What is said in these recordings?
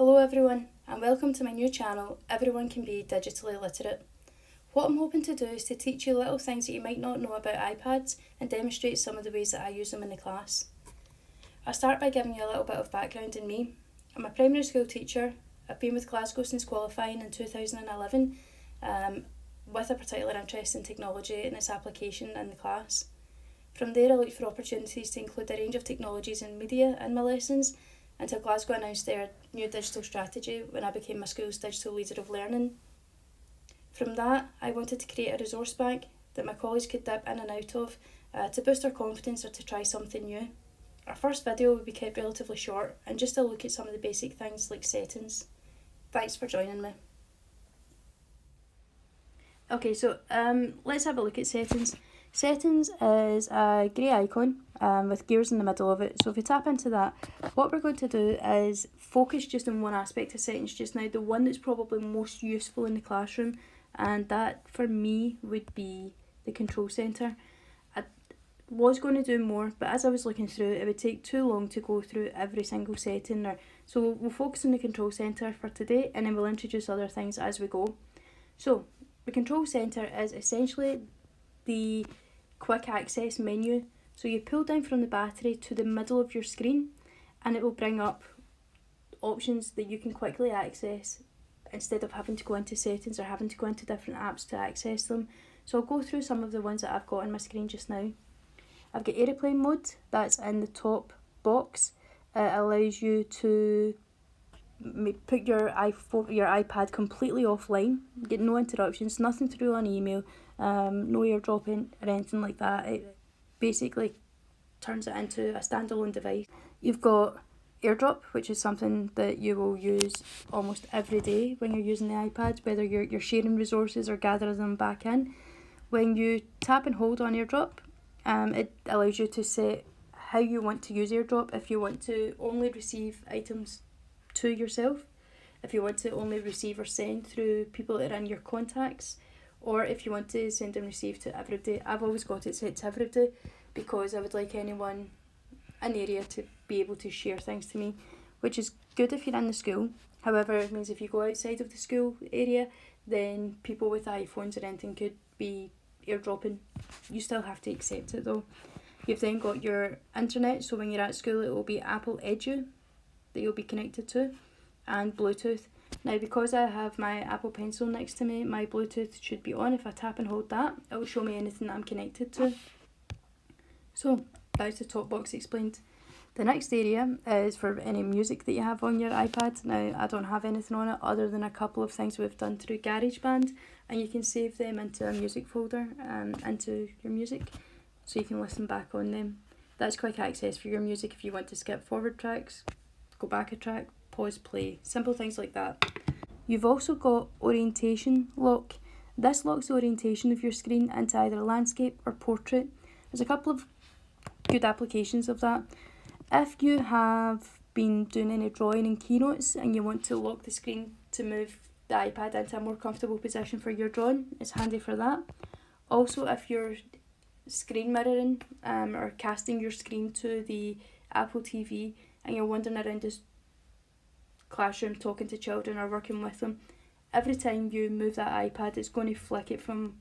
Hello everyone, and welcome to my new channel, Everyone Can Be Digitally Literate. What I'm hoping to do is to teach you little things that you might not know about iPads and demonstrate some of the ways that I use them in the class. I'll start by giving you a little bit of background in me. I'm a primary school teacher. I've been with Glasgow since qualifying in 2011 with a particular interest in technology and its application in the class. From there I looked for opportunities to include a range of technologies and media in my lessons until Glasgow announced their new digital strategy when I became my school's digital leader of learning. From that, I wanted to create a resource bank that my colleagues could dip in and out of to boost their confidence or to try something new. Our first video will be kept relatively short and just a look at some of the basic things like settings. Thanks for joining me. Okay, so let's have a look at settings. Settings is a grey icon with gears in the middle of it. So if we tap into that, what we're going to do is focus just on one aspect of settings just now, the one that's probably most useful in the classroom, and that for me would be the control centre. I was going to do more, but as I was looking through it would take too long to go through every single setting. So we'll focus on the control centre for today, and then we'll introduce other things as we go. So the control centre is essentially the quick access menu. So you pull down from the battery to the middle of your screen and it will bring up options that you can quickly access instead of having to go into settings or having to go into different apps to access them. So I'll go through some of the ones that I've got on my screen just now. I've got aeroplane mode, that's in the top box. It allows you to put your iPad completely offline, get no interruptions, nothing to do on email, no airdrop or anything like that. It basically turns it into a standalone device. You've got Airdrop, which is something that you will use almost every day when you're using the iPad, whether you're sharing resources or gathering them back in. When you tap and hold on Airdrop, it allows you to set how you want to use Airdrop. If you want to only receive items to yourself, if you want to only receive or send through people that are in your contacts, or if you want to send and receive to everybody. I've always got it set to everybody because I would like anyone in the area to be able to share things to me, which is good if you're in the school. However, it means if you go outside of the school area, then people with iPhones or anything could be airdropping. You still have to accept it though. You've then got your internet, so when you're at school it will be Apple Edu that you'll be connected to, and Bluetooth. Now because I have my Apple Pencil next to me, my Bluetooth should be on. If I tap and hold that, it will show me anything that I'm connected to. So that's the top box explained. The next area is for any music that you have on your iPad. Now I don't have anything on it other than a couple of things we've done through GarageBand, and you can save them into a music folder into your music so you can listen back on them. That's quick access for your music if you want to skip forward tracks, go back a track, pause, play, simple things like that. You've also got orientation lock. This locks the orientation of your screen into either landscape or portrait. There's a couple of good applications of that. If you have been doing any drawing in Keynotes and you want to lock the screen to move the iPad into a more comfortable position for your drawing, it's handy for that. Also, if you're screen mirroring or casting your screen to the Apple TV and you're wandering around this classroom talking to children or working with them, every time you move that iPad it's going to flick it from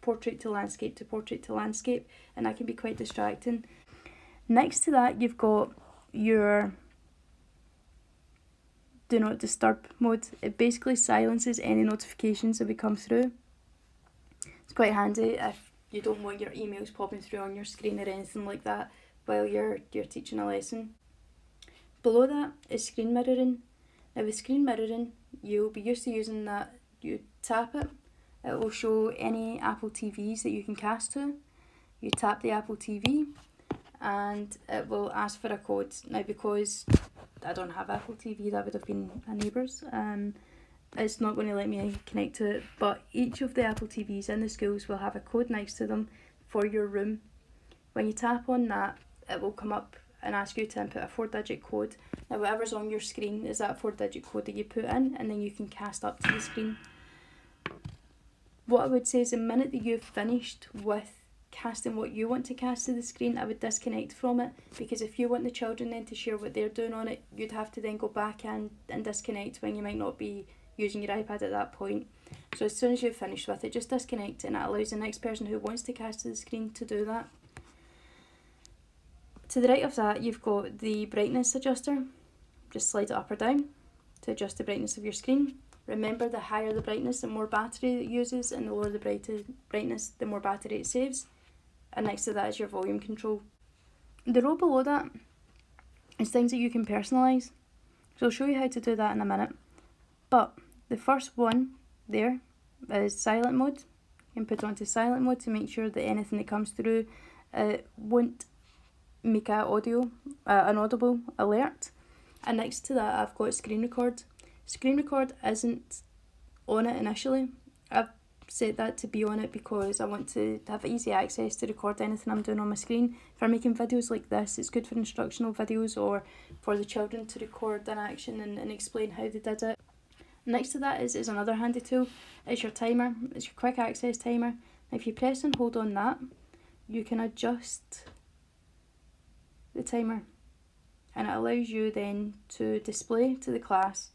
portrait to landscape to portrait to landscape, and that can be quite distracting. Next to that you've got your do not disturb mode. It basically silences any notifications that we come through. It's quite handy if you don't want your emails popping through on your screen or anything like that while you're teaching a lesson. Below that is screen mirroring. Now with screen mirroring, you'll be used to using that. You tap it, it will show any Apple TVs that you can cast to. You tap the Apple TV and it will ask for a code. Now because I don't have Apple TV, that would have been a neighbour's, it's not going to let me connect to it, but each of the Apple TVs in the schools will have a code next to them for your room. When you tap on that, it will come up and ask you to input a 4-digit code. Now whatever's on your screen is that 4-digit code that you put in, and then you can cast up to the screen. What I would say is the minute that you've finished with casting what you want to cast to the screen, I would disconnect from it, because if you want the children then to share what they're doing on it, you'd have to then go back and disconnect when you might not be using your iPad at that point. So as soon as you've finished with it, just disconnect, and it allows the next person who wants to cast to the screen to do that. To the right of that, you've got the brightness adjuster. Just slide it up or down to adjust the brightness of your screen. Remember, the higher the brightness, the more battery it uses, and the lower the brightness, the more battery it saves. And next to that is your volume control. The row below that is things that you can personalise. So I'll show you how to do that in a minute. But the first one there is silent mode. You can put it onto silent mode to make sure that anything that comes through won't make an audible alert. And next to that, I've got screen record. Screen record isn't on it initially. I've set that to be on it because I want to have easy access to record anything I'm doing on my screen. If I'm making videos like this, it's good for instructional videos or for the children to record an action and explain how they did it. Next to that is another handy tool. It's your timer. It's your quick access timer. If you press and hold on that, you can adjust the timer, and it allows you then to display to the class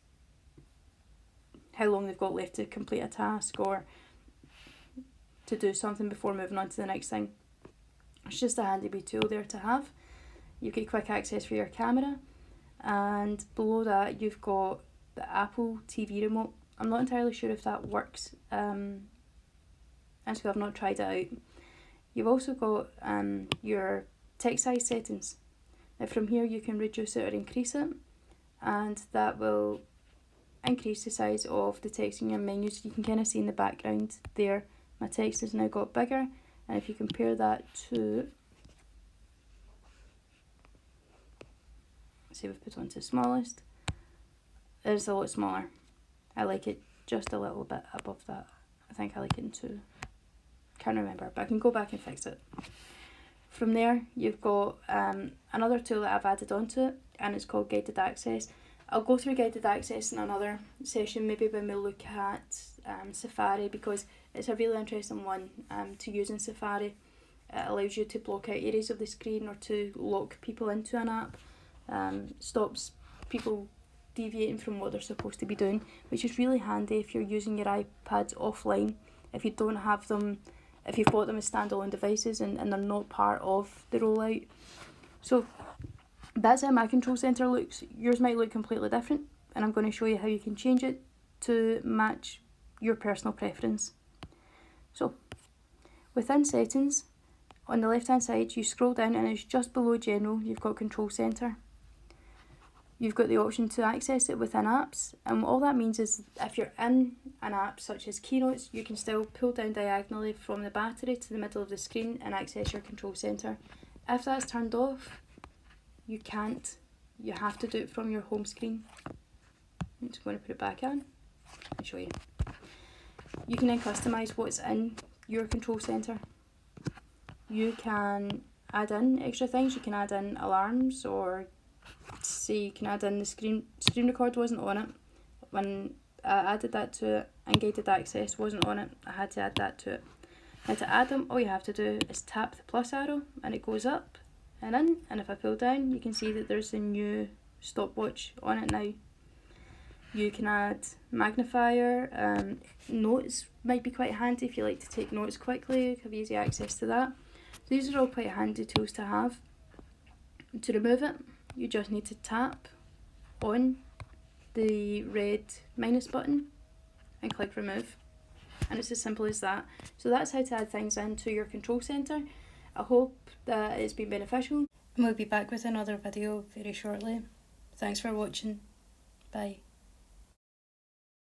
how long they've got left to complete a task or to do something before moving on to the next thing. It's just a handy wee tool there to have. You get quick access for your camera, and below that you've got the Apple TV remote. I'm not entirely sure if that works, and so I've not tried it out. You've also got your text size settings. Now from here you can reduce it or increase it, and that will increase the size of the text in your menu. So you can kind of see in the background there, my text has now got bigger, and if you compare that to, say we've put onto smallest, it's a lot smaller. I like it just a little bit above that. I think I like it in 2. Can't remember, but I can go back and fix it. From there, you've got another tool that I've added onto it, and it's called Guided Access. I'll go through Guided Access in another session, maybe when we look at Safari, because it's a really interesting one to use in Safari. It allows you to block out areas of the screen or to lock people into an app. Stops people deviating from what they're supposed to be doing, which is really handy if you're using your iPads offline, if you don't have them, if you've bought them as standalone devices and they're not part of the rollout. So that's how my control centre looks. Yours might look completely different, and I'm going to show you how you can change it to match your personal preference. So within settings, on the left hand side you scroll down, and it's just below general you've got control centre. You've got the option to access it within apps, and all that means is if you're in an app such as Keynotes, you can still pull down diagonally from the battery to the middle of the screen and access your control centre. If that's turned off, you can't. You have to do it from your home screen. I'm just going to put it back on and show you. You can then customise what's in your control centre. You can add in extra things. You can add in alarms, or say you can add in the screen record wasn't on it. When I added that to it, and Guided Access wasn't on it, I had to add that to it. Now to add them, all you have to do is tap the plus arrow and it goes up and in, and if I pull down you can see that there's a new stopwatch on it now. You can add magnifier, notes might be quite handy if you like to take notes quickly, have easy access to that. So these are all quite handy tools to have. To remove it, you just need to tap on the red minus button and click remove, and it's as simple as that. So that's how to add things into your control centre. I hope that it's been beneficial, and we'll be back with another video very shortly. Thanks for watching. Bye.